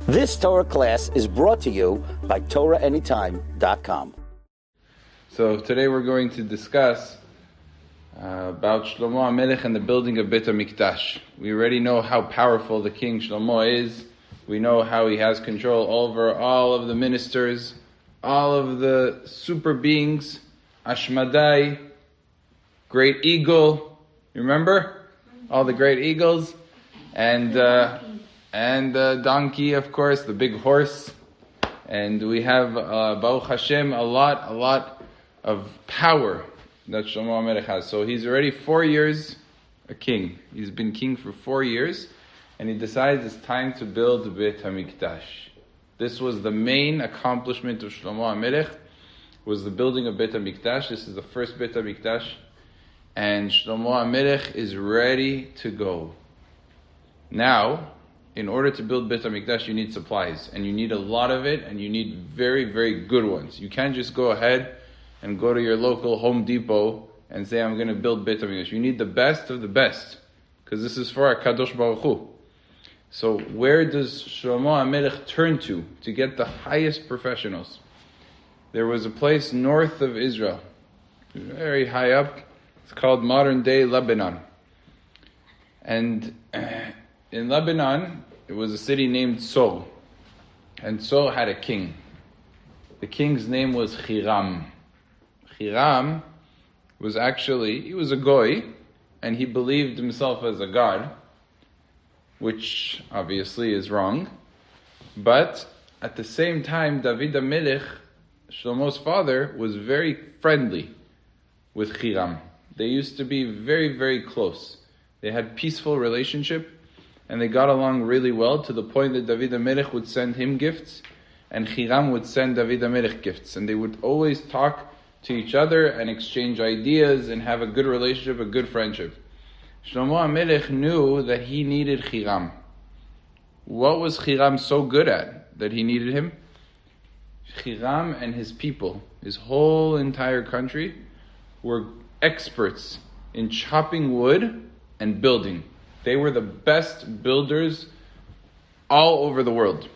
This Torah class is brought to you by TorahAnytime.com. So today we're going to discuss about Shlomo HaMelech and the building of Beit Hamikdash. We already know how powerful the king Shlomo is. We know how he has control over all of the ministers, all of the super beings, Ashmadai, great eagle. You remember? All the great eagles. And donkey, of course, the big horse. And we have, Baruch Hashem, a lot of power that Shlomo HaMelech has. So he's already 4 years a king. He's been king for 4 years. And he decides it's time to build Beit Hamikdash. This was the main accomplishment of Shlomo HaMelech, was the building of Beit Hamikdash. This is the first Beit Hamikdash. And Shlomo HaMelech is ready to go. Now, in order to build Beit Hamikdash, you need supplies. And you need a lot of it, and you need very, very good ones. You can't just go ahead and go to your local Home Depot and say, I'm going to build Beit Hamikdash. You need the best of the best, because this is for HaKadosh Baruch Hu. So where does Shlomo HaMelech turn to get the highest professionals? There was a place north of Israel, very high up. It's called modern day Lebanon. And in Lebanon, it was a city named Tzor. And Tzor had a king. The king's name was Hiram. Hiram was he was a goy, and he believed himself as a god, which obviously is wrong. But at the same time, David HaMelech, Shlomo's father, was very friendly with Hiram. They used to be very, very close. They had peaceful relationship, and they got along really well, to the point that David HaMelech would send him gifts, and Hiram would send David HaMelech gifts. And they would always talk to each other and exchange ideas and have a good relationship, a good friendship. Shlomo HaMelech knew that he needed Hiram. What was Hiram so good at that he needed him? Hiram and his people, his whole entire country, were experts in chopping wood and building. They were the best builders all over the world.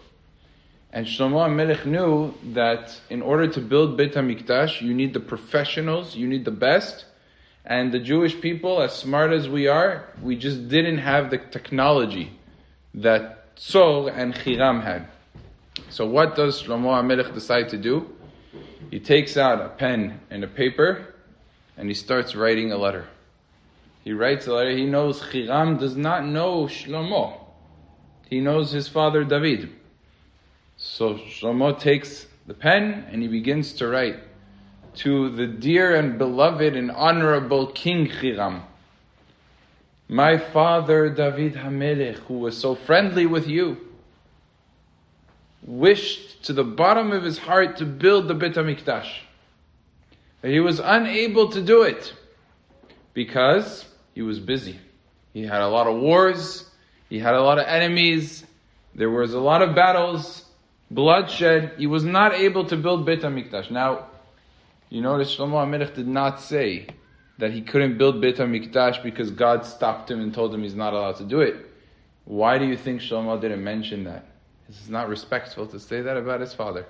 And Shlomo HaMelech knew that in order to build Beit HaMikdash, you need the professionals, you need the best. And the Jewish people, as smart as we are, we just didn't have the technology that Tzor and Hiram had. So what does Shlomo HaMelech decide to do? He takes out a pen and a paper, and he starts writing a letter. He writes a letter. He knows Hiram does not know Shlomo. He knows his father David. So Shlomo takes the pen and he begins to write, to the dear and beloved and honorable King Hiram. My father David HaMelech, who was so friendly with you, wished to the bottom of his heart to build the Beit HaMikdash. But he was unable to do it because he was busy. He had a lot of wars, he had a lot of enemies, there was a lot of battles, bloodshed. He was not able to build Beit HaMikdash. Now, you notice Shlomo HaMelech did not say that he couldn't build Beit HaMikdash because God stopped him and told him he's not allowed to do it. Why do you think Shlomo didn't mention that? This is not respectful to say that about his father.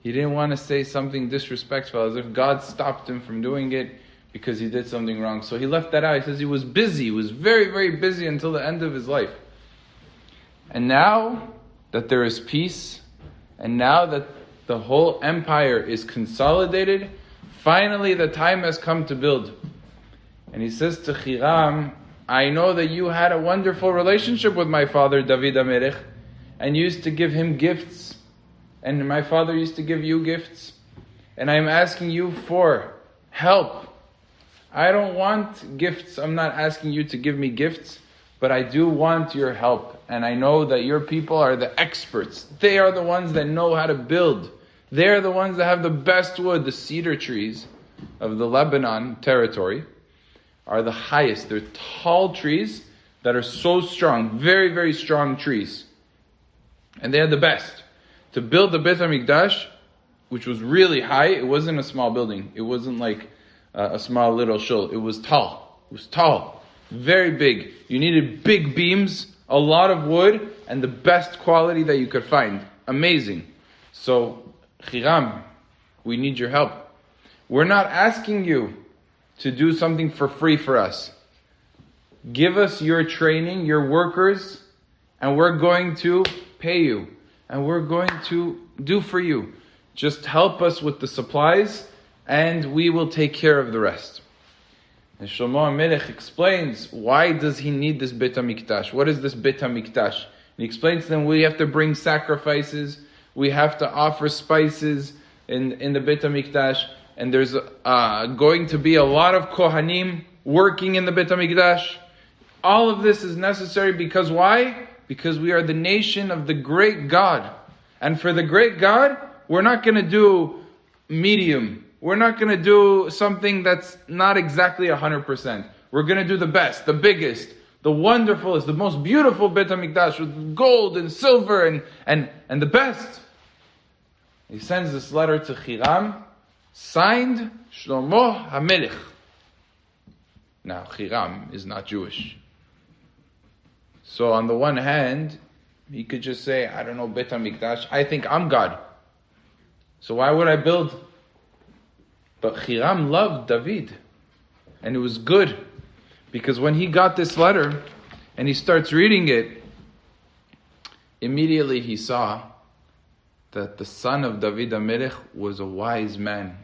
He didn't want to say something disrespectful, as if God stopped him from doing it because he did something wrong. So he left that out. He says he was busy. He was very, very busy until the end of his life. And now that there is peace, and now that the whole empire is consolidated, finally the time has come to build. And he says to Hiram, I know that you had a wonderful relationship with my father David HaMelech, and you used to give him gifts, and my father used to give you gifts, and I'm asking you for help. I don't want gifts. I'm not asking you to give me gifts, but I do want your help. And I know that your people are the experts. They are the ones that know how to build. They are the ones that have the best wood. The cedar trees of the Lebanon territory are the highest. They're tall trees that are so strong, very, very strong trees. And they are the best. To build the Beit HaMikdash, which was really high, it wasn't a small building. It wasn't like a small little shul. It was tall. It was tall. Very big. You needed big beams, a lot of wood, and the best quality that you could find. Amazing. So, Hiram, we need your help. We're not asking you to do something for free for us. Give us your training, your workers, and we're going to pay you. And we're going to do for you. Just help us with the supplies, and we will take care of the rest. And Shlomo HaMelech explains, why does he need this Beit HaMikdash? What is this Beit HaMikdash? And he explains to them, we have to bring sacrifices, we have to offer spices in the Beit HaMikdash, and there's going to be a lot of Kohanim working in the Beit HaMikdash. All of this is necessary because why? Because we are the nation of the great God. And for the great God, we're not going to do medium. We're not going to do something that's not exactly 100%. We're going to do the best, the biggest, the wonderfulest, the most beautiful Beit HaMikdash with gold and silver and the best. He sends this letter to Hiram, signed Shlomo HaMelech. Now, Hiram is not Jewish. So on the one hand, he could just say, I don't know, Beit HaMikdash, I think I'm God. So why would I build? But Hiram loved David. And it was good. Because when he got this letter, and he starts reading it, immediately he saw that the son of David HaMelech was a wise man.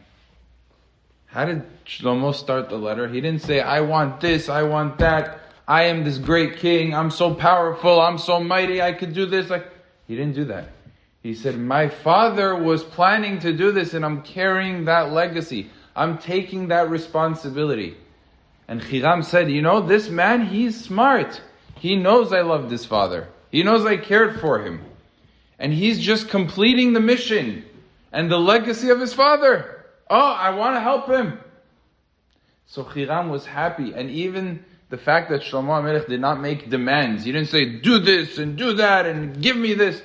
How did Shlomo start the letter? He didn't say, I want this, I want that, I am this great king, I'm so powerful, I'm so mighty, I could do this. He didn't do that. He said, my father was planning to do this and I'm carrying that legacy. I'm taking that responsibility. And Hiram said, this man, he's smart. He knows I loved his father. He knows I cared for him. And he's just completing the mission and the legacy of his father. Oh, I want to help him. So Hiram was happy. And even the fact that Shlomo HaMelech did not make demands. He didn't say, do this and do that and give me this.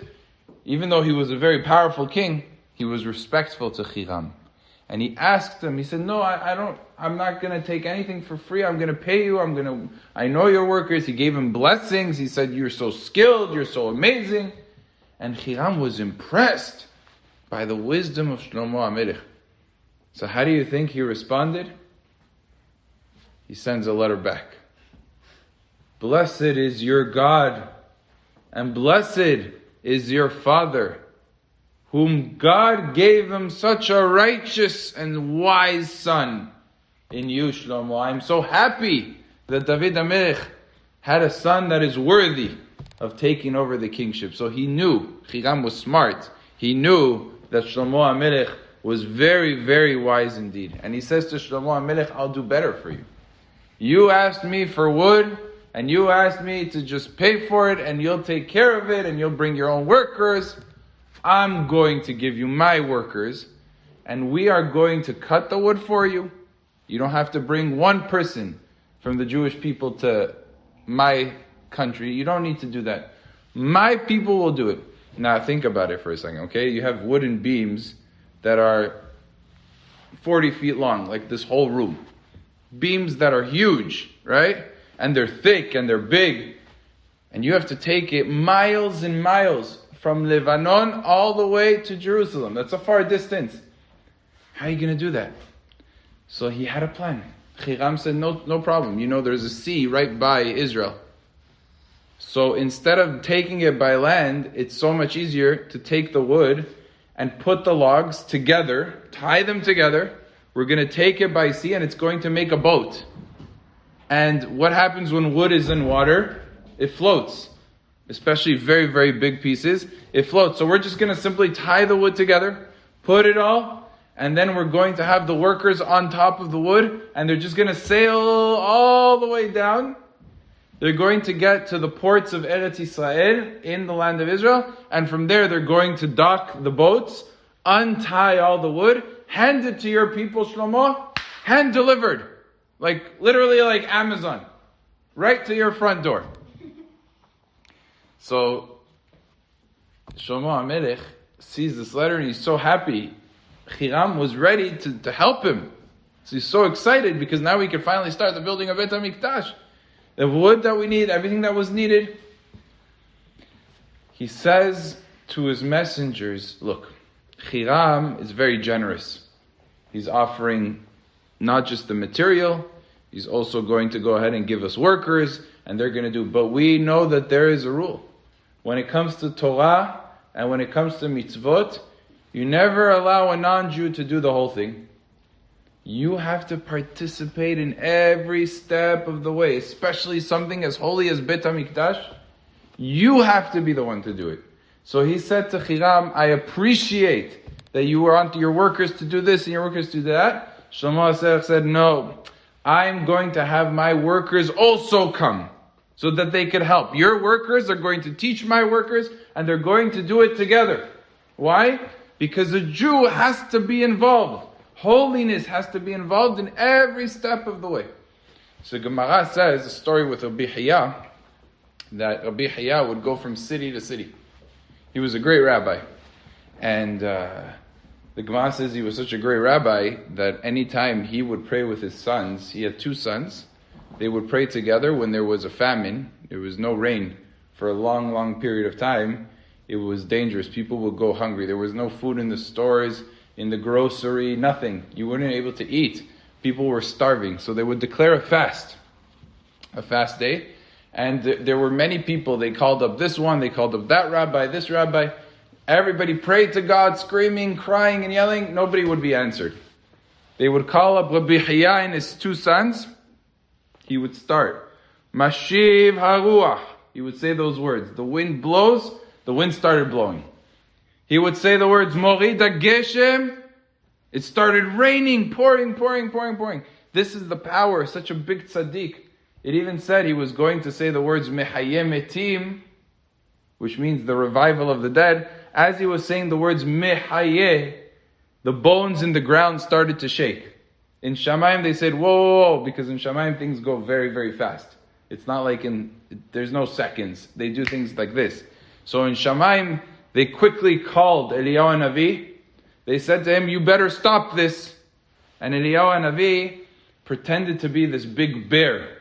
Even though he was a very powerful king, he was respectful to Hiram. And he asked him, he said, no, I'm not going to take anything for free. I'm going to pay you. I know your workers. He gave him blessings. He said, you're so skilled. You're so amazing. And Hiram was impressed by the wisdom of Shlomo HaMelech. So how do you think he responded? He sends a letter back. Blessed is your God, and blessed is your father, whom God gave him such a righteous and wise son in you, Shlomo. I'm so happy that David HaMelech had a son that is worthy of taking over the kingship. So he knew, Hiram was smart, he knew that Shlomo HaMelech was very, very wise indeed. And he says to Shlomo HaMelech, I'll do better for you. You asked me for wood, and you asked me to just pay for it, and you'll take care of it, and you'll bring your own workers. I'm going to give you my workers, and we are going to cut the wood for you. You don't have to bring one person from the Jewish people to my country. You don't need to do that. My people will do it. Now think about it for a second, okay? You have wooden beams that are 40 feet long, like this whole room. Beams that are huge, right? And they're thick and they're big. And you have to take it miles and miles from Lebanon all the way to Jerusalem. That's a far distance. How are you going to do that? So he had a plan. Hiram said, no problem. There's a sea right by Israel. So instead of taking it by land, it's so much easier to take the wood and put the logs together, tie them together. We're going to take it by sea and it's going to make a boat. And what happens when wood is in water? It floats. Especially very, very big pieces. It floats. So we're just going to simply tie the wood together, put it all, and then we're going to have the workers on top of the wood, and they're just going to sail all the way down. They're going to get to the ports of Eretz Yisrael in the land of Israel, and from there they're going to dock the boats, untie all the wood, hand it to your people, Shlomo, hand delivered. Literally like Amazon. Right to your front door. So, Shlomo HaMelech sees this letter and he's so happy. Hiram was ready to help him. So he's so excited because now we can finally start the building of Beit HaMikdash. The wood that we need, everything that was needed. he says to his messengers, look, Hiram is very generous. He's offering not just the material, he's also going to go ahead and give us workers, and they're going to do. But we know that there is a rule. When it comes to Torah, and when it comes to mitzvot, you never allow a non-Jew to do the whole thing. You have to participate in every step of the way, especially something as holy as Beit Hamikdash. You have to be the one to do it. So he said to Hiram, I appreciate that you want your workers to do this and your workers to do that. Shlomo HaMelech said, no, I'm going to have my workers also come so that they could help. Your workers are going to teach my workers and they're going to do it together. Why? Because a Jew has to be involved. Holiness has to be involved in every step of the way. So Gemara says, a story with Rabbi Leeor, that Rabbi Leeor would go from city to city. He was a great rabbi. And the Gemara says he was such a great rabbi that anytime he would pray with his sons, he had 2 sons, they would pray together when there was a famine, there was no rain for a long, long period of time. It was dangerous. People would go hungry. There was no food in the stores, in the grocery, nothing. You weren't able to eat. People were starving. So they would declare a fast day. And there were many people. They called up this one, they called up that rabbi, this rabbi. Everybody prayed to God, screaming, crying, and yelling. Nobody would be answered. They would call up Rabbi Leeor and his 2 sons. He would start. Mashiv haruach. He would say those words. The wind blows. The wind started blowing. He would say the words, Morid geshem. It started raining, pouring. This is the power, such a big tzaddik. It even said he was going to say the words, Mehayeh metim, which means the revival of the dead. As he was saying the words, Mehayeh, the bones in the ground started to shake. In Shamayim they said, whoa, because in Shamayim things go very, very fast. It's not like there's no seconds. They do things like this. So in Shamayim, they quickly called Eliyahu Navi. They said to him, you better stop this. And Eliyahu Navi pretended to be this big bear.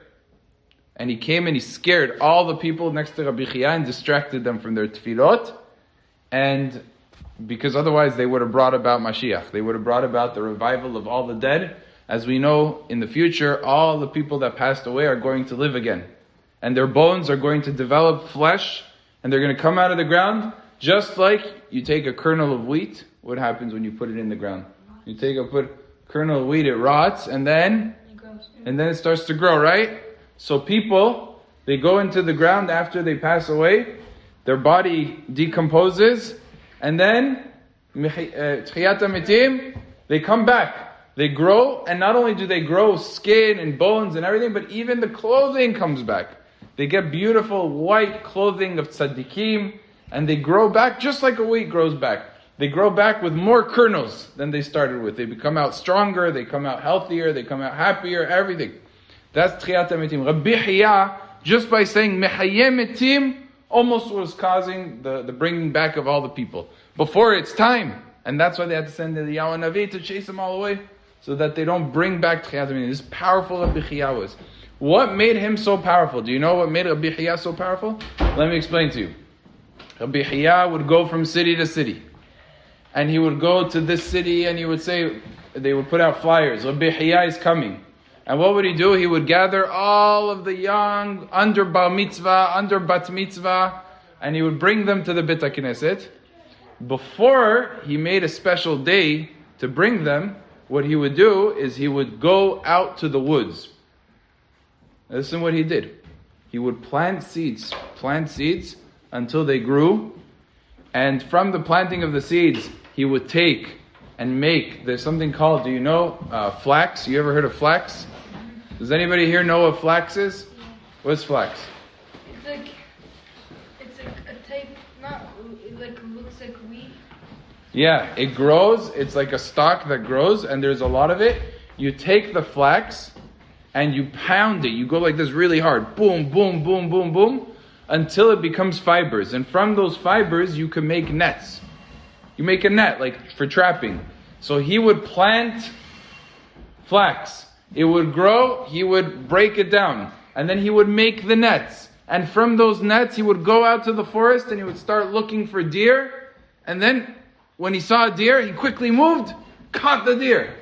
And he came and he scared all the people next to Rabbi Leeor and distracted them from their tefillot. And because otherwise they would have brought about Mashiach. They would have brought about the revival of all the dead. As we know, in the future, all the people that passed away are going to live again. And their bones are going to develop flesh. And they're going to come out of the ground. Just like you take a kernel of wheat. What happens when you put it in the ground? You put a kernel of wheat, it rots. And then it starts to grow, right? So people, they go into the ground after they pass away. Their body decomposes. And then, Tchiyat HaMetim, they come back. They grow, and not only do they grow skin and bones and everything, but even the clothing comes back. They get beautiful white clothing of tzaddikim, and they grow back just like a wheat grows back. They grow back with more kernels than they started with. They become out stronger, they come out healthier, they come out happier, everything. That's Tchiyat HaMetim. Rabbi Leeor, just by saying Mehayeh metim, almost was causing the bringing back of all the people. Before its time. And that's why they had to send Eliyahu Navi to chase them all away, so that they don't bring back Tchiyat HaMetim. This powerful Rabbi Leeor was. What made him so powerful? Do you know what made Rabbi Leeor so powerful? Let me explain to you. Rabbi Leeor would go from city to city. And he would go to this city and he would say, they would put out flyers, Rabbi Leeor is coming. And what would he do? He would gather all of the young, under bar mitzvah, under bat mitzvah, and he would bring them to the Beit HaKnesset. Before he made a special day to bring them, what he would do is he would go out to the woods. Listen what he did. He would plant seeds until they grew. And from the planting of the seeds, he would take and make, there's something called, do you know, flax? You ever heard of flax? Does anybody here know what flax is? What's flax? It's like a type, looks like wheat. Yeah, it grows. It's like a stalk that grows, and there's a lot of it. You take the flax and you pound it. You go like this really hard. Boom, boom, boom, boom, boom, until it becomes fibers. And from those fibers, you can make nets. You make a net, like for trapping. So he would plant flax. It would grow. He would break it down. And then he would make the nets. And from those nets, he would go out to the forest and he would start looking for deer. And then, when he saw a deer, he quickly moved, caught the deer.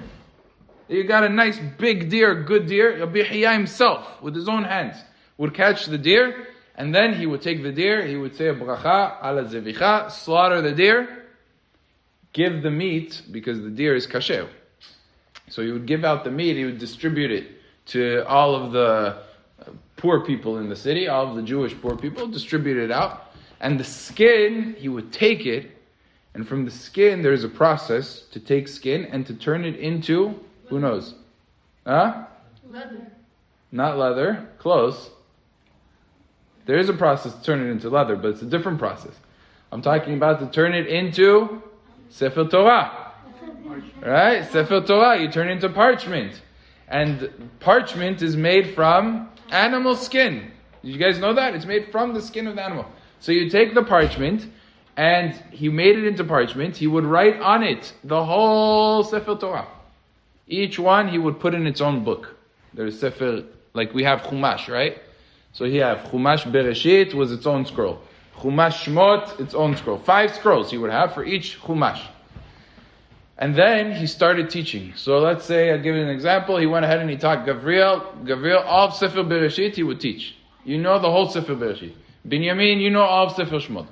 You got a nice big deer, good deer. Rabbi Leeor himself, with his own hands, would catch the deer. And then he would take the deer, he would say a bracha, ala zevicha, slaughter the deer, give the meat, because the deer is kasher. So he would give out the meat, he would distribute it to all of the poor people in the city, all of the Jewish poor people, distribute it out. And the skin, he would take it, and from the skin there's a process to take skin and to turn it into, who knows? Huh? Leather. Not leather, close. There is a process to turn it into leather, but it's a different process. I'm talking about to turn it into Sefer Torah. Right? Sefer Torah, you turn it into parchment. And parchment is made from animal skin. Did you guys know that? It's made from the skin of the animal. So you take the parchment, and he made it into parchment. He would write on it the whole Sefer Torah. Each one he would put in its own book. There's Sefer, like we have Chumash, right? So he have Chumash Bereshit was its own scroll. Chumash Shmot, its own scroll. 5 scrolls he would have for each Chumash. And then he started teaching. So let's say, I'll give you an example. He went ahead and he taught Gavriel, all of Sefer Bereshit he would teach. You know the whole Sefer Bereshit. Binyamin, you know all of Sefer Shmot.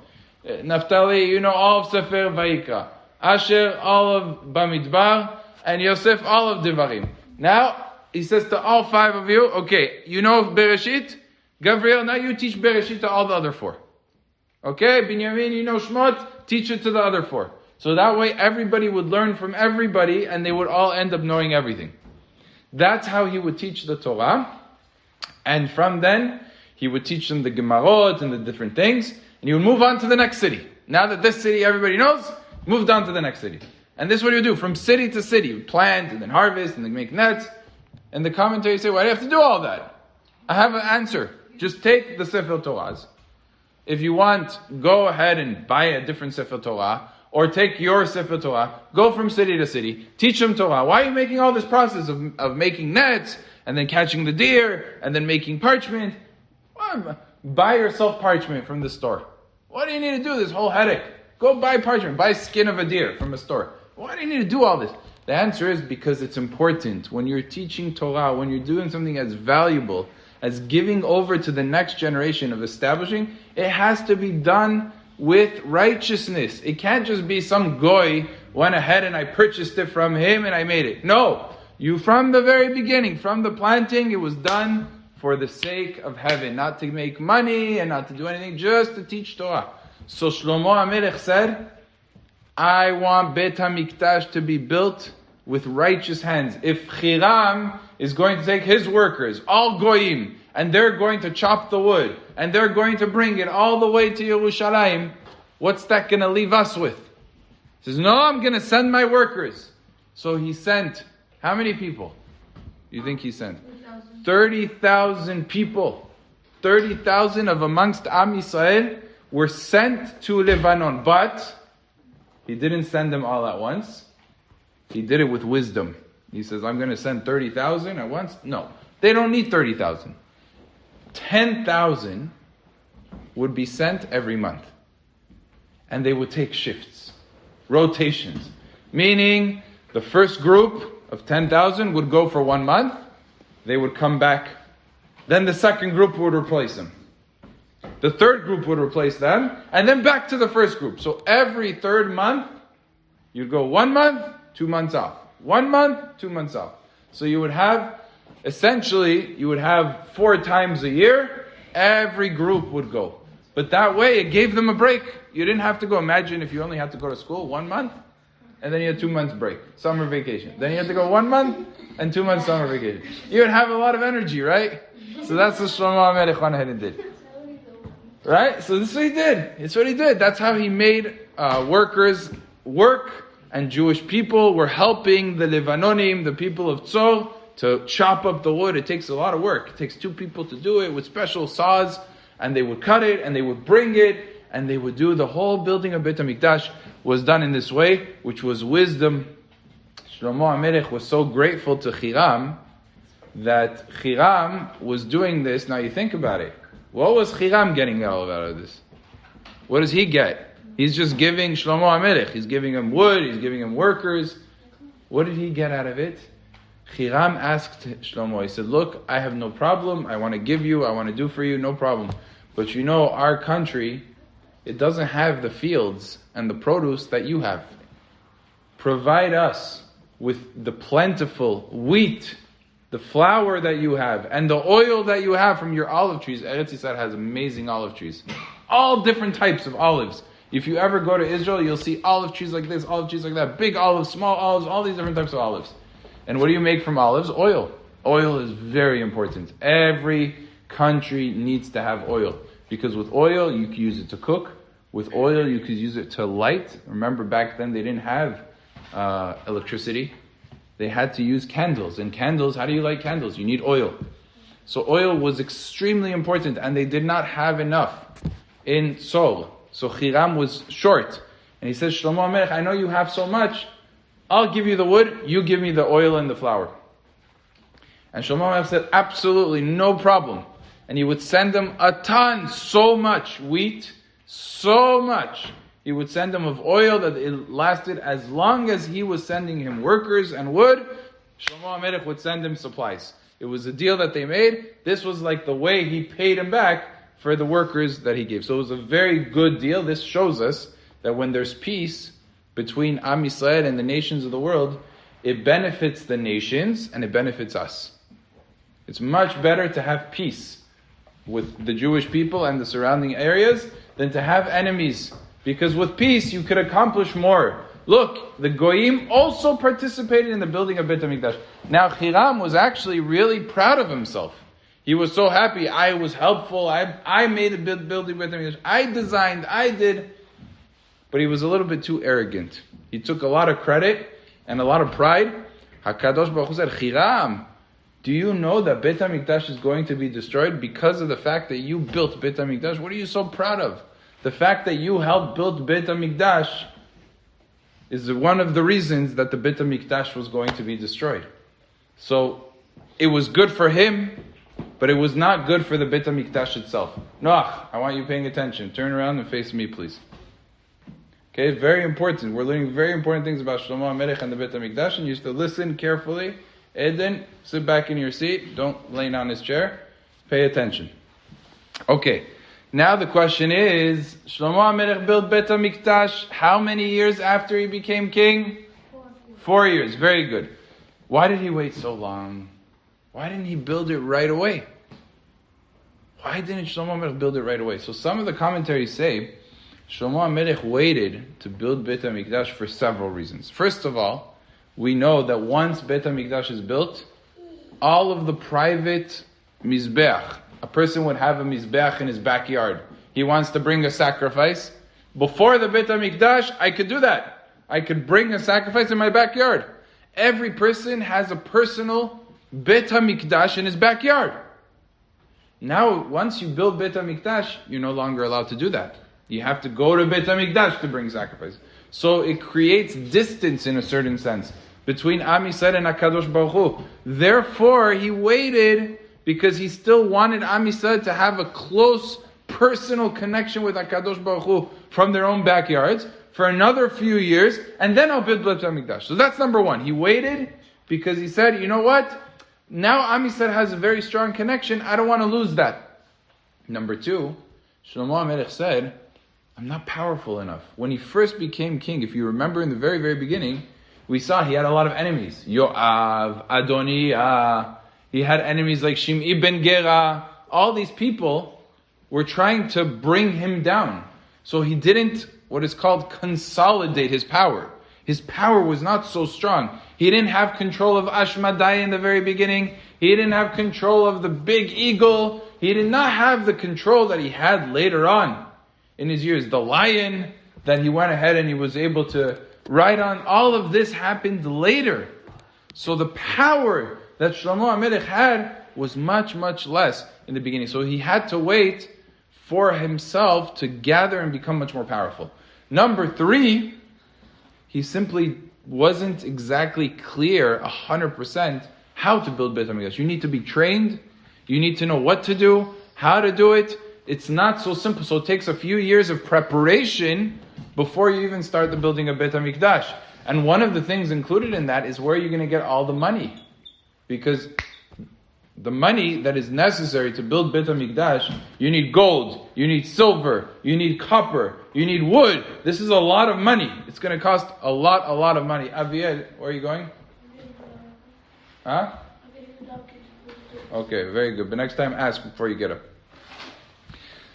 Naphtali, you know all of Sefer Vayikra. Asher, all of Bamidbar. And Yosef, all of Devarim. Now, he says to all 5 of you, okay, you know Bereshit? Gavriel, now you teach Bereshit to all the other 4. Okay, Binyamin, you know Shmot, teach it to the other 4. So that way everybody would learn from everybody and they would all end up knowing everything. That's how he would teach the Torah. And from then, he would teach them the Gemarot and the different things. And he would move on to the next city. Now that this city everybody knows, moved on to the next city. And this is what he would do, from city to city. He would plant and then harvest and then make nets. And the commentators say, why do you have to do all that? I have an answer. Just take the Sefer Torahs. If you want, go ahead and buy a different Sefer Torah, or take your Sefer Torah, go from city to city, teach them Torah. Why are you making all this process of making nets, and then catching the deer, and then making parchment? Well, buy yourself parchment from the store. Why do you need to do this whole headache? Go buy parchment, buy skin of a deer from a store. Why do you need to do all this? The answer is because it's important. When you're teaching Torah, when you're doing something as valuable as giving over to the next generation of establishing, it has to be done with righteousness. It can't just be some goy went ahead and I purchased it from him and I made it. No, you from the very beginning, from the planting, it was done for the sake of heaven, not to make money and not to do anything, just to teach Torah. So Shlomo HaMelech said, I want Beit Hamikdash to be built with righteous hands. If Hiram is going to take his workers, all goyim, and they're going to chop the wood, and they're going to bring it all the way to Yerushalayim, what's that going to leave us with? He says, no, I'm going to send my workers. So he sent, how many people do you think he sent? 30,000 people. 30,000 of amongst Am Yisrael were sent to Lebanon, but he didn't send them all at once. He did it with wisdom. He says, I'm going to send 30,000 at once. No, they don't need 30,000. 10,000 would be sent every month. And they would take shifts, rotations. Meaning, the first group of 10,000 would go for 1 month. They would come back. Then the second group would replace them. The third group would replace them. And then back to the first group. So every third month, you'd go 1 month, 2 months off. 1 month, 2 months off. So you would have, essentially, you would have 4 times a year, every group would go. But that way, it gave them a break. You didn't have to go. Imagine if you only had to go to school 1 month, and then you had 2 months break, summer vacation. Then you had to go 1 month, and 2 months summer vacation. You would have a lot of energy, right? So that's what Shlomo HaMelech went ahead and did. Right? So this is what he did. It's what he did. That's how he made workers work. And Jewish people were helping the Levanonim, the people of Tzor, to chop up the wood. It takes a lot of work. It takes 2 people to do it with special saws. And they would cut it, and they would bring it, and they would do the whole building of Beit HaMikdash was done in this way, which was wisdom. Shlomo HaMelech was so grateful to Hiram that Hiram was doing this. Now you think about it. What was Hiram getting out of this? What does he get? He's just giving Shlomo HaMelech. He's giving him wood, he's giving him workers. What did he get out of it? Hiram asked Shlomo, he said, look, I have no problem. I want to give you, I want to do for you, no problem. But our country, it doesn't have the fields and the produce that you have. Provide us with the plentiful wheat, the flour that you have, and the oil that you have from your olive trees. Eretz Yisrael has amazing olive trees. All different types of olives. If you ever go to Israel, you'll see olive trees like this, olive trees like that, big olives, small olives, all these different types of olives. And what do you make from olives? Oil. Oil is very important. Every country needs to have oil. Because with oil, you can use it to cook. With oil, you could use it to light. Remember, back then, they didn't have electricity. They had to use candles. And candles, how do you light candles? You need oil. So oil was extremely important, and they did not have enough in Seoul. So Hiram was short. And he says, Shlomo HaMelech, I know you have so much. I'll give you the wood, you give me the oil and the flour. And Shlomo HaMelech said, absolutely, no problem. And he would send them a ton, so much wheat, so much. He would send them of oil that it lasted as long as he was sending him workers and wood. Shlomo HaMelech would send him supplies. It was a deal that they made. This was like the way he paid him back for the workers that he gave. So it was a very good deal. This shows us that when there's peace between Am Yisrael and the nations of the world, it benefits the nations and it benefits us. It's much better to have peace with the Jewish people and the surrounding areas than to have enemies. Because with peace, you could accomplish more. Look, the Goyim also participated in the building of Beit HaMikdash. Now, Hiram was actually really proud of himself. He was so happy. I was helpful. I made a building Beit HaMikdash. I designed. I did. But he was a little bit too arrogant. He took a lot of credit and a lot of pride. HaKadosh Baruch Hu said, Hiram, do you know that Beit HaMikdash is going to be destroyed because of the fact that you built Beit HaMikdash? What are you so proud of? The fact that you helped build Beit HaMikdash is one of the reasons that the Beit HaMikdash was going to be destroyed. So, it was good for him, but it was not good for the Beit HaMikdash itself. Noach, I want you paying attention. Turn around and face me, please. Okay, very important. We're learning very important things about Shlomo HaMelech and the Beit HaMikdash, and you have to listen carefully. Eden, sit back in your seat. Don't lay down his chair. Pay attention. Okay, now the question is, Shlomo HaMelech built Beit HaMikdash how many years after he became king? 4 years. Very good. Why did he wait so long? Why didn't he build it right away? Why didn't Shlomo HaMelech build it right away? So some of the commentaries say, Shlomo HaMelech waited to build Beit HaMikdash for several reasons. First of all, we know that once Beit HaMikdash is built, all of the private mizbeach, a person would have a mizbeach in his backyard. He wants to bring a sacrifice. Before the Beit HaMikdash, I could do that. I could bring a sacrifice in my backyard. Every person has a personal Beit HaMikdash in his backyard. Now, once you build Beit HaMikdash, you're no longer allowed to do that. You have to go to Beit HaMikdash to bring sacrifice. So it creates distance in a certain sense between Am Yisrael and HaKadosh Baruch Hu. Therefore, he waited because he still wanted Am Yisrael to have a close personal connection with HaKadosh Baruch Hu from their own backyards for another few years, and then I'll build Beit HaMikdash. So that's number one. He waited because he said, you know what? Now Am Yisrael has a very strong connection. I don't want to lose that. Number two, Shlomo HaMelech said, I'm not powerful enough. When he first became king, if you remember in the very, very beginning, we saw he had a lot of enemies. Yoav, Adoniah, he had enemies like Shim'i ben Gera. All these people were trying to bring him down. So he didn't, what is called, consolidate his power. His power was not so strong. He didn't have control of Ashmadai in the very beginning. He didn't have control of the big eagle. He did not have the control that he had later on in his years. The lion that he went ahead and he was able to ride on, all of this happened later. So the power that Shlomo HaMelech had was much, much less in the beginning. So he had to wait for himself to gather and become much more powerful. Number three, he simply wasn't exactly clear 100% how to build Beit HaMikdash. You need to be trained. You need to know what to do, how to do it. it's not so simple. So it takes a few years of preparation before you even start the building of Beit Hamikdash. And one of the things included in that is where you're going to get all the money. Because the money that is necessary to build Beit HaMikdash, you need gold, you need silver, you need copper, you need wood. This is a lot of money. It's going to cost a lot of money. Aviel, where are you going? Huh? Okay, very good. But next time ask before you get up.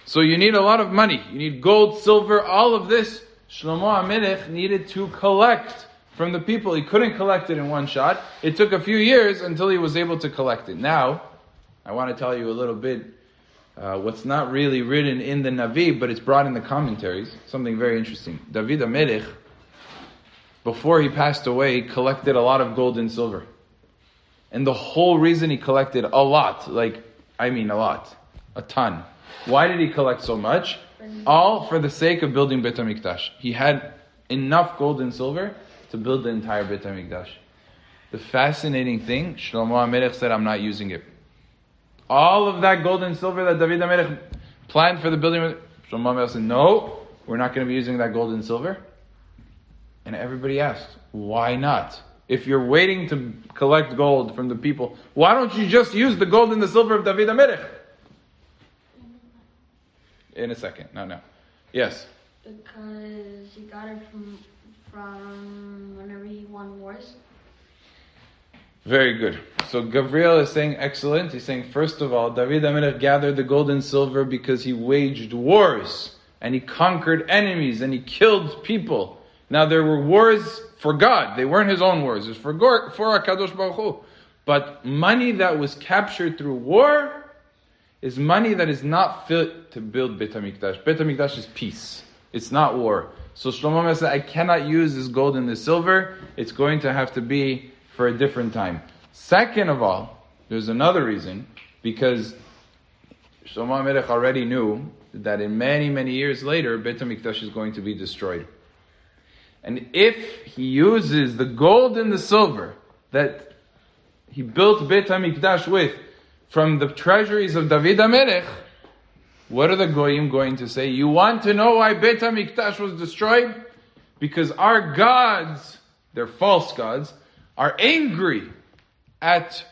So you need a lot of money. You need gold, silver, all of this. Shlomo HaMelech needed to collect from the people. He couldn't collect it in one shot. It took a few years until he was able to collect it. Now, I want to tell you a little bit what's not really written in the Navi, but it's brought in the commentaries. Something very interesting. David HaMelech, before he passed away, collected a lot of gold and silver. And the whole reason he collected a lot, a ton. Why did he collect so much? All for the sake of building Beit HaMikdash. He had enough gold and silver to build the entire Beit HaMikdash. The fascinating thing, Shlomo HaMelech said, I'm not using it. All of that gold and silver that David HaMelech planned for the building, Shlomo HaMelech said, no, we're not going to be using that gold and silver. And everybody asked, why not? If you're waiting to collect gold from the people, why don't you just use the gold and the silver of David HaMelech? In a second. No. Yes? Because he got it from whenever he won wars. Very good. So Gabriel is saying excellent. He's saying, first of all, David HaMelech gathered the gold and silver because he waged wars and he conquered enemies and he killed people. Now there were wars for God. They weren't his own wars. It was for HaKadosh Baruch Hu. But money that was captured through war is money that is not fit to build Beit HaMikdash. Beit HaMikdash is peace. It's not war. So Shlomo HaMelech said, I cannot use this gold and this silver. It's going to have to be for a different time. Second of all, there's another reason, because Shlomo HaMelech already knew that in many, many years later, Beit HaMikdash is going to be destroyed. And if he uses the gold and the silver that he built Beit HaMikdash with from the treasuries of David HaMelech, what are the Goyim going to say? You want to know why Beit HaMikdash was destroyed? Because our gods, they're false gods, are angry at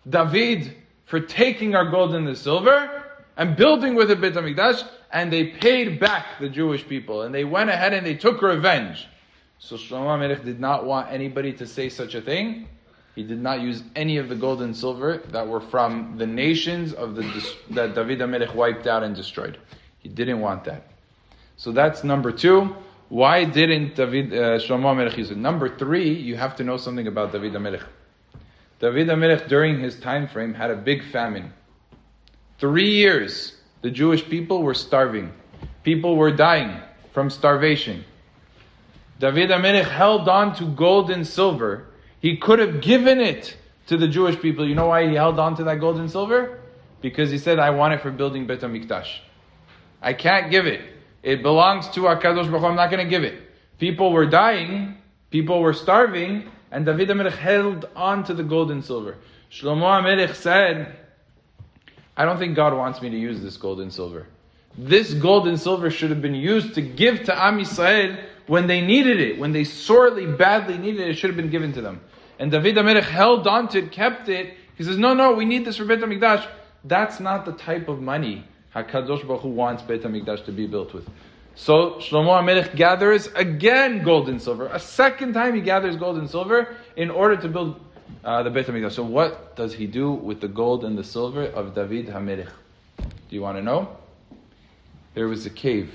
David for taking our gold and the silver and building with it Beit HaMikdash, and they paid back the Jewish people, and they went ahead and they took revenge. So Shlomo HaMelech did not want anybody to say such a thing. He did not use any of the gold and silver that were from the nations that David HaMelech wiped out and destroyed. He didn't want that. So that's number 2. Why didn't Shlomo HaMelech use it? Number 3, you have to know something about David HaMelech. David HaMelech, during his time frame, had a big famine. 3 years, the Jewish people were starving. People were dying from starvation. David HaMelech held on to gold and silver. He could have given it to the Jewish people. You know why he held on to that gold and silver? Because he said, I want it for building Beit HaMikdash. I can't give it. It belongs to HaKadosh Baruch Hu. I'm not going to give it. People were dying. People were starving. And David HaMelech held on to the gold and silver. Shlomo HaMelech said, I don't think God wants me to use this gold and silver. This gold and silver should have been used to give to Am Yisrael when they needed it. When they sorely, badly needed it, it should have been given to them. And David HaMelech held on to it, kept it. He says, no, we need this for Beit HaMikdash. That's not the type of money HaKadosh Baruch Hu wants Beit HaMikdash to be built with. So Shlomo HaMelech gathers again gold and silver. A second time he gathers gold and silver in order to build the Beit HaMikdash. So what does he do with the gold and the silver of David HaMelech? Do you want to know? There was a cave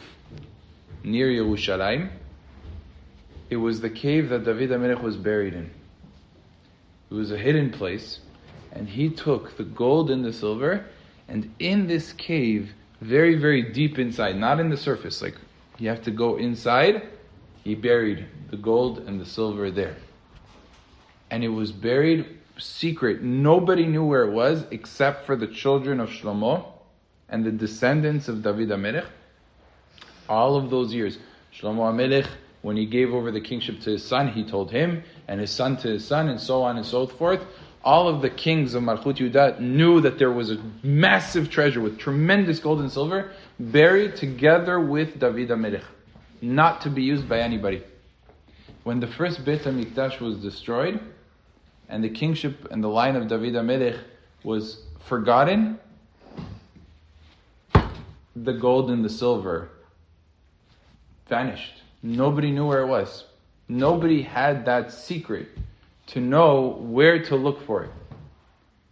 near Yerushalayim. It was the cave that David HaMelech was buried in. It was a hidden place. And he took the gold and the silver, and in this cave, very, very deep inside, not in the surface, like you have to go inside, he buried the gold and the silver there. And it was buried secret. Nobody knew where it was except for the children of Shlomo and the descendants of David HaMelech. All of those years, Shlomo HaMelech, when he gave over the kingship to his son, he told him, and his son to his son, and so on and so forth. all of the kings of Malchut Yehuda knew that there was a massive treasure with tremendous gold and silver buried together with David HaMelech, not to be used by anybody. When the first Beit Hamikdash was destroyed, and the kingship and the line of David HaMelech was forgotten, the gold and the silver vanished. Nobody knew where it was. Nobody had that secret to know where to look for it.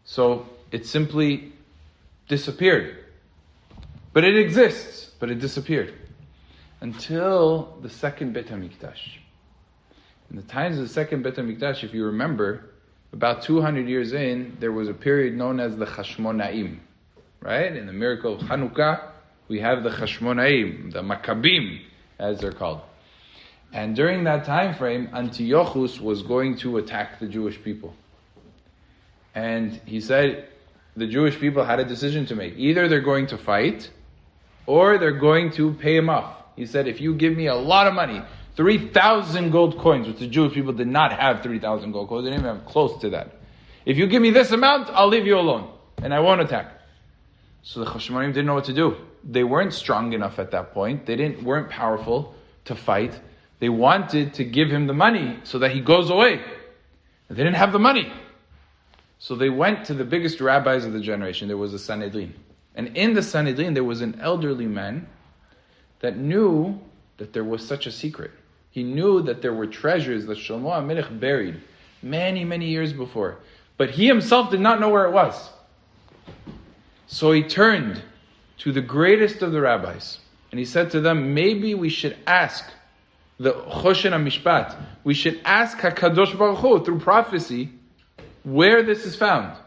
So it simply disappeared. But it exists, but it disappeared. Until the second Beit HaMikdash. In the times of the second Beit HaMikdash, if you remember, about 200 years in, there was a period known as the Chashmonaim. Right? In the miracle of Hanukkah, we have the Chashmonaim, the Maccabim, as they're called. And during that time frame, Antiochus was going to attack the Jewish people. And he said the Jewish people had a decision to make. Either they're going to fight, or they're going to pay him off. He said, if you give me a lot of money, 3,000 gold coins, which the Jewish people did not have 3,000 gold coins, they didn't even have close to that. If you give me this amount, I'll leave you alone, and I won't attack. So the Chashmonaim didn't know what to do. They weren't strong enough at that point. They weren't powerful to fight. They wanted to give him the money so that he goes away. They didn't have the money. So they went to the biggest rabbis of the generation. There was a Sanhedrin. And in the Sanhedrin, there was an elderly man that knew that there was such a secret. He knew that there were treasures that Shlomo HaMelech buried many, many years before. But he himself did not know where it was. So he turned to the greatest of the rabbis. And he said to them, maybe we should ask the Choshen HaMishpat. We should ask HaKadosh Baruch Hu through prophecy where this is found.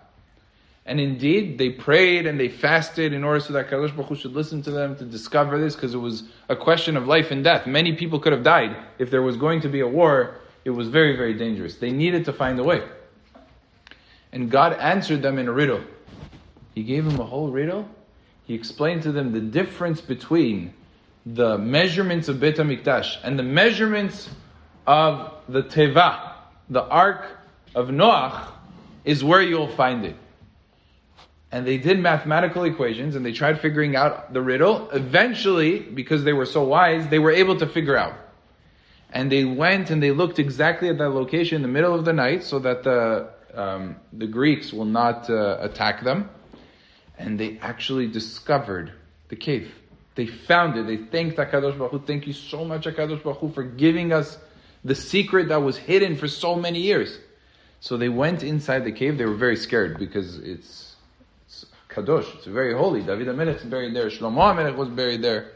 And indeed, they prayed and they fasted in order so that HaKadosh Baruch Hu should listen to them to discover this, because it was a question of life and death. Many people could have died. If there was going to be a war, it was very, very dangerous. They needed to find a way. And God answered them in a riddle. He gave them a whole riddle. He explained to them the difference between the measurements of Beit HaMikdash and the measurements of the Teva, the Ark of Noach, is where you'll find it. And they did mathematical equations and they tried figuring out the riddle. Eventually, because they were so wise, they were able to figure out. And they went and they looked exactly at that location in the middle of the night so that the Greeks will not attack them. And they actually discovered the cave. They found it. They thanked HaKadosh Baruch Hu. Thank you so much, HaKadosh Baruch Hu, for giving us the secret that was hidden for so many years. So they went inside the cave. They were very scared because it's Kadosh. It's very holy. David HaMelech is buried there. Shlomo HaMelech was buried there.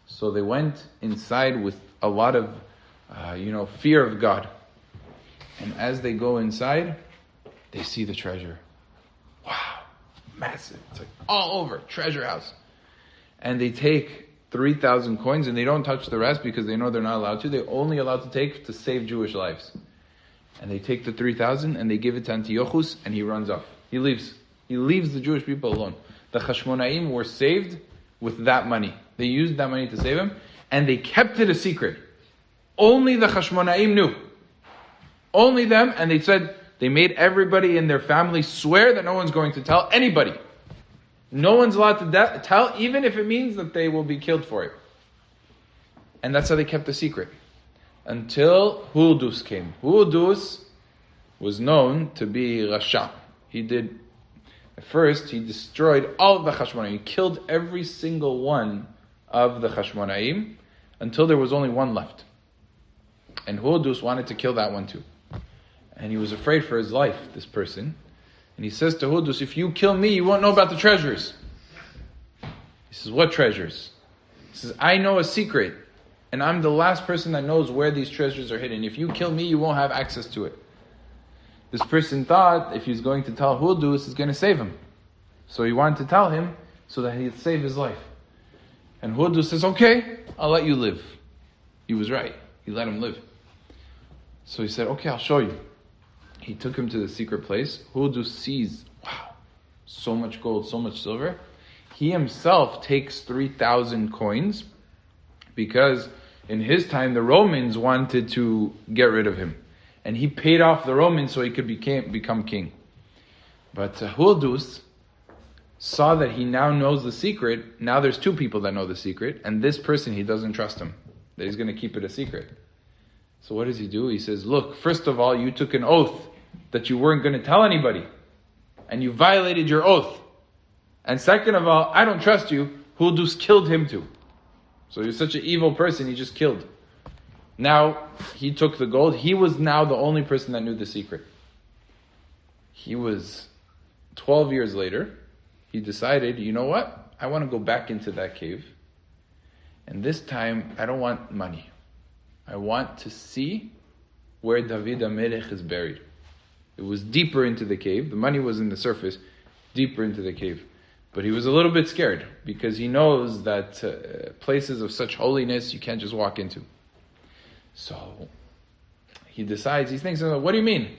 So they went inside with a lot of, fear of God. And as they go inside, they see the treasure. Wow. Massive. It's like all over. Treasure house. And they take 3,000 coins and they don't touch the rest because they know they're not allowed to. They're only allowed to take to save Jewish lives. And they take the 3,000 and they give it to Antiochus and he runs off. He leaves. He leaves the Jewish people alone. The Chashmonaim were saved with that money. They used that money to save him and they kept it a secret. Only the Chashmonaim knew. Only them, and they said, they made everybody in their family swear that no one's going to tell anybody. No one's allowed to tell, even if it means that they will be killed for it. And that's how they kept the secret. Until Huldus came. Huldus was known to be Rasha. At first, he destroyed all of the Chashmonaim. He killed every single one of the Chashmonaim until there was only one left. And Huldus wanted to kill that one too. And he was afraid for his life, this person. And he says to Huldus, if you kill me, you won't know about the treasures. He says, what treasures? He says, I know a secret. And I'm the last person that knows where these treasures are hidden. If you kill me, you won't have access to it. This person thought if he's going to tell Huldus, he's going to save him. So he wanted to tell him so that he'd save his life. And Huldus says, okay, I'll let you live. He was right. He let him live. So he said, okay, I'll show you. He took him to the secret place. Huldus sees, wow, so much gold, so much silver. He himself takes 3,000 coins because in his time the Romans wanted to get rid of him. And he paid off the Romans so he could become king. But Huldus saw that he now knows the secret. Now there's two people that know the secret, and this person, he doesn't trust him, that he's going to keep it a secret. So what does he do? He says, look, first of all, you took an oath that you weren't going to tell anybody, and you violated your oath. And second of all, I don't trust you. Huldus killed him too. So he was such an evil person, he just killed. Now, he took the gold. He was now the only person that knew the secret. He was 12 years later. He decided, you know what? I want to go back into that cave. And this time, I don't want money. I want to see where David HaMelech is buried. It was deeper into the cave. The money was in the surface, deeper into the cave. But he was a little bit scared because he knows that places of such holiness you can't just walk into. So he decides, he thinks, what do you mean?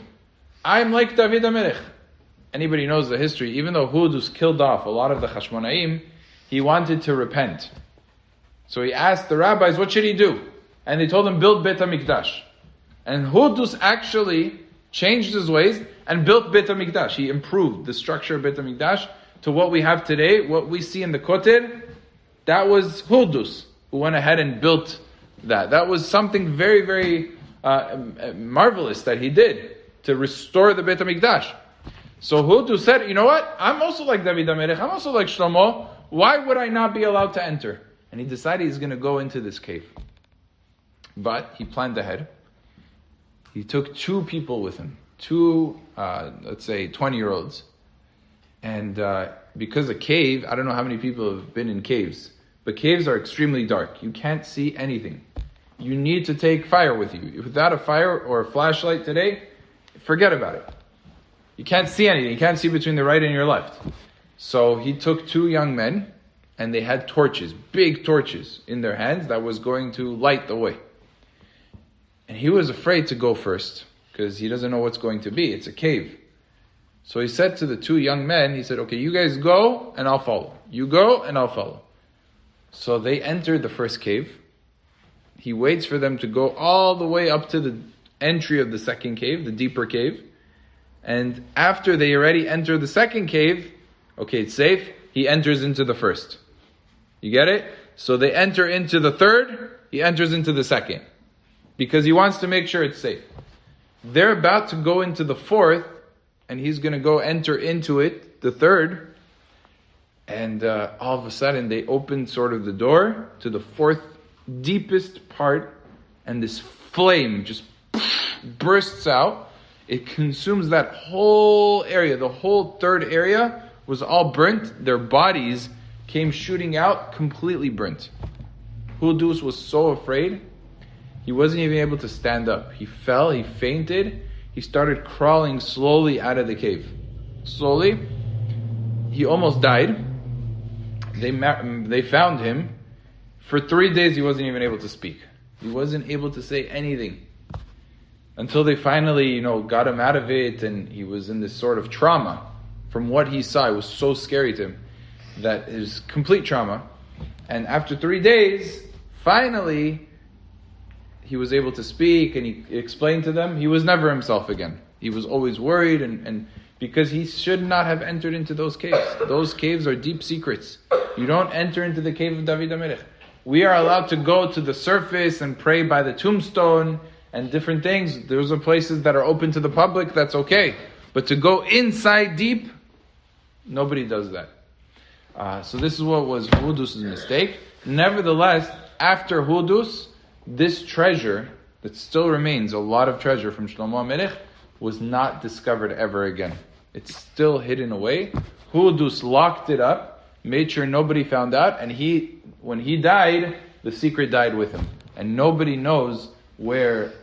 I'm like David HaMelech. Anybody knows the history, even though Huldus killed off a lot of the Hashmonaim, he wanted to repent. So he asked the rabbis, what should he do? And they told him, build Beit Hamikdash. And Huldus actually changed his ways and built Beit Hamikdash. He improved the structure of Beit Hamikdash to what we have today. What we see in the Kotel, that was Huldus who went ahead and built that. That was something very, very marvelous that he did to restore the Beit HaMikdash. So Huldus said, you know what? I'm also like David HaMelech. I'm also like Shlomo. Why would I not be allowed to enter? And he decided he's going to go into this cave. But he planned ahead. He took two people with him. Two, let's say, 20-year-olds. And because a cave, I don't know how many people have been in caves, but caves are extremely dark. You can't see anything. You need to take fire with you. Without a fire or a flashlight today, forget about it. You can't see anything. You can't see between the right and your left. So he took two young men, and they had torches, big torches in their hands that was going to light the way. And he was afraid to go first, because he doesn't know what's going to be. It's a cave. So he said to the two young men, he said, okay, you guys go, and I'll follow. You go, and I'll follow. So they entered the first cave. He waits for them to go all the way up to the entry of the second cave, the deeper cave. And after they already enter the second cave, okay, it's safe, he enters into the first. You get it? So they enter into the third, he enters into the second. Because he wants to make sure it's safe. They're about to go into the fourth, and he's going to go enter into it, the third. And all of a sudden, they open sort of the door to the fourth deepest part, and this flame just bursts out. It consumes that whole area. The whole third area was all burnt. Their bodies came shooting out, completely burnt. Huldus was so afraid, he wasn't even able to stand up. He fell, he fainted, he started crawling slowly out of the cave. Slowly. He almost died. They found him. For 3 days he wasn't even able to speak. He wasn't able to say anything. Until they finally, got him out of it, and he was in this sort of trauma. From what he saw, it was so scary to him that it was complete trauma. And after 3 days, finally, he was able to speak, and he explained to them, he was never himself again. He was always worried, and because he should not have entered into those caves. Those caves are deep secrets. You don't enter into the cave of David HaMelech. We are allowed to go to the surface and pray by the tombstone and different things. Those are places that are open to the public, that's okay. But to go inside deep, nobody does that. So this is what was Huldus' mistake. Nevertheless, after Huldus, this treasure that still remains, a lot of treasure from Shlomo HaMelech, was not discovered ever again. It's still hidden away. Huldus locked it up, made sure nobody found out, and when he died, the secret died with him. And nobody knows where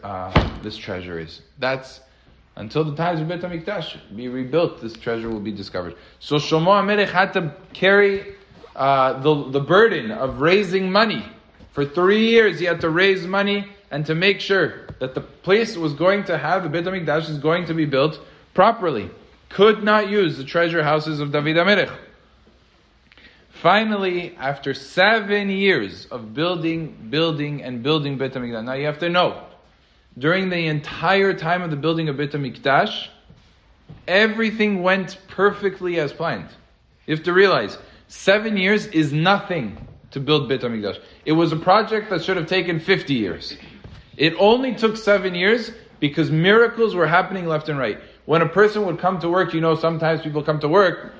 this treasure is. That's until the times of Beit HaMikdash be rebuilt, this treasure will be discovered. So Shlomo HaMelech had to carry the burden of raising money. For 3 years he had to raise money and to make sure that the place was going to have, the Beit HaMikdash is going to be built properly. Could not use the treasure houses of David HaMelech. Finally, after 7 years of building Beit HaMikdash, now you have to know during the entire time of the building of Beit HaMikdash, everything went perfectly as planned. You have to realize, 7 years is nothing to build Beit HaMikdash. It was a project that should have taken 50 years. It only took 7 years because miracles were happening left and right. When a person would come to work, sometimes people come to work,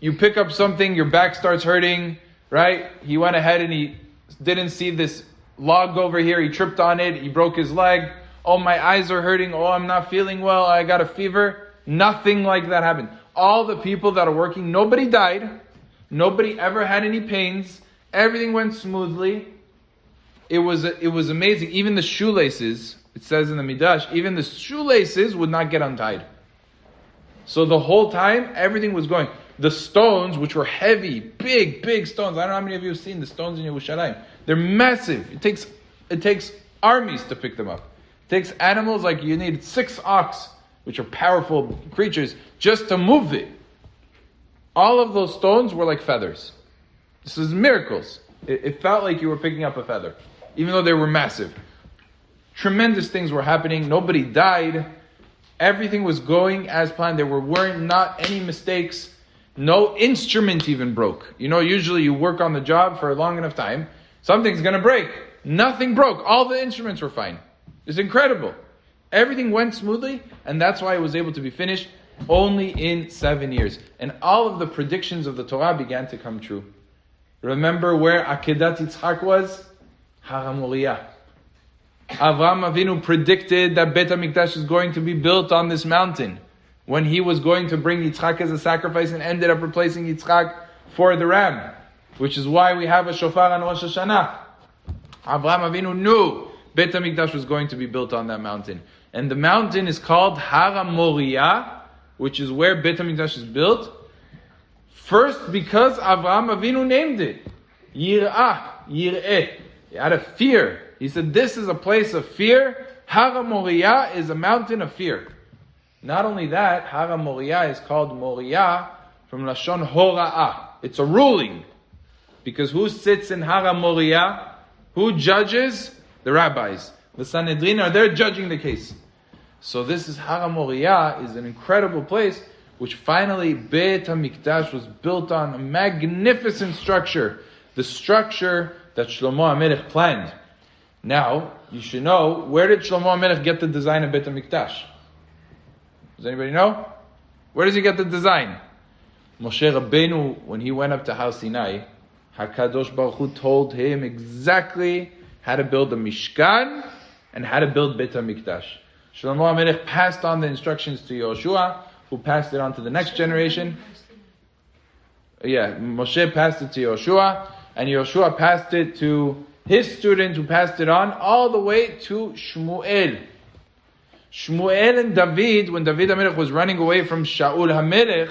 you pick up something, your back starts hurting, right? He went ahead and he didn't see this log over here, he tripped on it, he broke his leg. Oh, my eyes are hurting. Oh, I'm not feeling well, I got a fever. Nothing like that happened. All the people that are working, nobody died. Nobody ever had any pains. Everything went smoothly. It was amazing. Even the shoelaces, it says in the Midrash, even the shoelaces would not get untied. So the whole time, everything was going. The stones, which were heavy, big stones. I don't know how many of you have seen the stones in Yerushalayim. They're massive. It takes armies to pick them up. It takes animals like you need 6 ox, which are powerful creatures, just to move it. All of those stones were like feathers. This is miracles. It felt like you were picking up a feather, even though they were massive. Tremendous things were happening. Nobody died. Everything was going as planned. There weren't not any mistakes. No instrument even broke. Usually you work on the job for a long enough time, something's going to break. Nothing broke. All the instruments were fine. It's incredible. Everything went smoothly, and that's why it was able to be finished only in 7 years. And all of the predictions of the Torah began to come true. Remember where Akedat Yitzchak was? Har HaMoriah. Avraham Avinu predicted that Beit HaMikdash is going to be built on this mountain when he was going to bring Yitzchak as a sacrifice and ended up replacing Yitzchak for the ram, which is why we have a shofar on Rosh Hashanah. Avraham Avinu knew Beit HaMikdash was going to be built on that mountain. And the mountain is called Har HaMoriah, which is where Beit HaMikdash is built. First, because Avraham Avinu named it. Yir'ah, Yir'eh. Out of fear. He said, this is a place of fear. Har HaMoriah is a mountain of fear. Not only that, Har HaMoriah is called Moriah from Lashon Hora'ah. It's a ruling. Because who sits in Har HaMoriah? Who judges? The rabbis. The Sanhedrin are there judging the case. So this is Har HaMoriah, is an incredible place, which finally Beit HaMikdash was built on, a magnificent structure. The structure that Shlomo HaMelech planned. Now, you should know, where did Shlomo HaMelech get the design of Beit HaMikdash? Does anybody know? Where does he get the design? Moshe Rabbeinu, when he went up to Har Sinai, HaKadosh Baruch Hu told him exactly how to build the Mishkan and how to build Beit HaMikdash. Shlomo HaMelech passed on the instructions to Yoshua, who passed it on to the next generation. Moshe passed it to Yoshua, and Yoshua passed it to his student, who passed it on all the way to Shmuel. Shmuel and David, when David HaMelech was running away from Shaul HaMelech,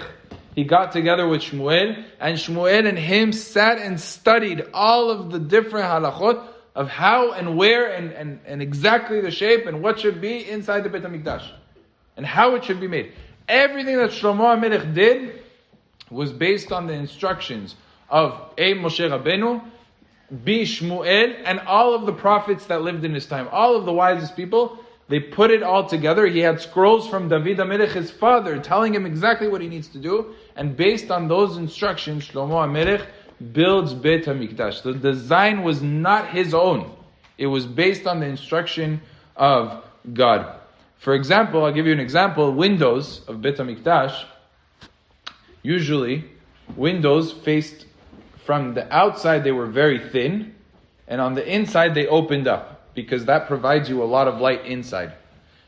he got together with Shmuel, and Shmuel and him sat and studied all of the different halachot of how and where and exactly the shape and what should be inside the Beit HaMikdash and how it should be made. Everything that Shlomo HaMelech did was based on the instructions of A. Moshe Rabbeinu, B. Shmuel, and all of the prophets that lived in his time. All of the wisest people, they put it all together. He had scrolls from David HaMelech, his father, telling him exactly what he needs to do. And based on those instructions, Shlomo HaMelech builds Beit HaMikdash. The design was not his own. It was based on the instruction of God. For example, I'll give you an example. Windows of Beit HaMikdash, usually windows faced from the outside, they were very thin, and on the inside they opened up, because that provides you a lot of light inside.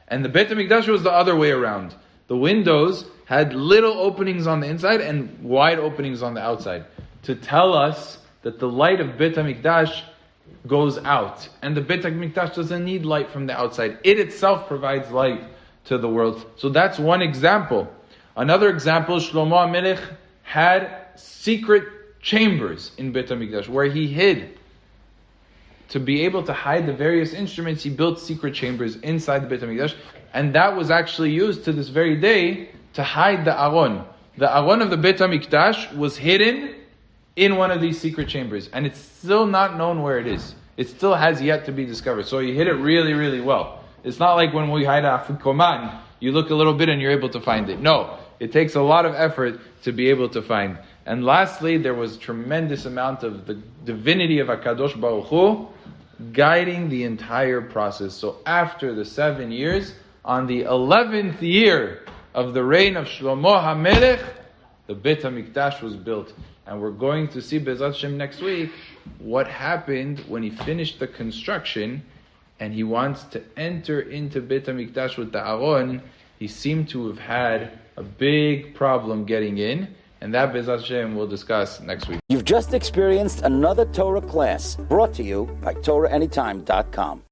And the Beit HaMikdash was the other way around. The windows had little openings on the inside and wide openings on the outside, to tell us that the light of Beit HaMikdash goes out. And the Beit HaMikdash doesn't need light from the outside. It itself provides light to the world. So that's one example. Another example, Shlomo HaMelech had secret chambers in Beit HaMikdash where he hid. To be able to hide the various instruments, he built secret chambers inside the Beit HaMikdash, and that was actually used to this very day to hide the Aron. The Aron of the Beit HaMikdash was hidden in one of these secret chambers, and it's still not known where it is. It still has yet to be discovered. So he hid it really, really well. It's not like when we hide a afikoman, you look a little bit and you're able to find it. No, it takes a lot of effort to be able to find. And lastly, there was tremendous amount of the divinity of HaKadosh Baruch Hu guiding the entire process. So after the 7 years, on the 11th year of the reign of Shlomo HaMelech, the Beit Hamikdash was built. And we're going to see Be'ezrat Hashem next week what happened when he finished the construction and he wants to enter into Beit HaMikdash with the Aron. He seemed to have had a big problem getting in. And that Be'ezrat Hashem we'll discuss next week. You've just experienced another Torah class brought to you by TorahAnytime.com.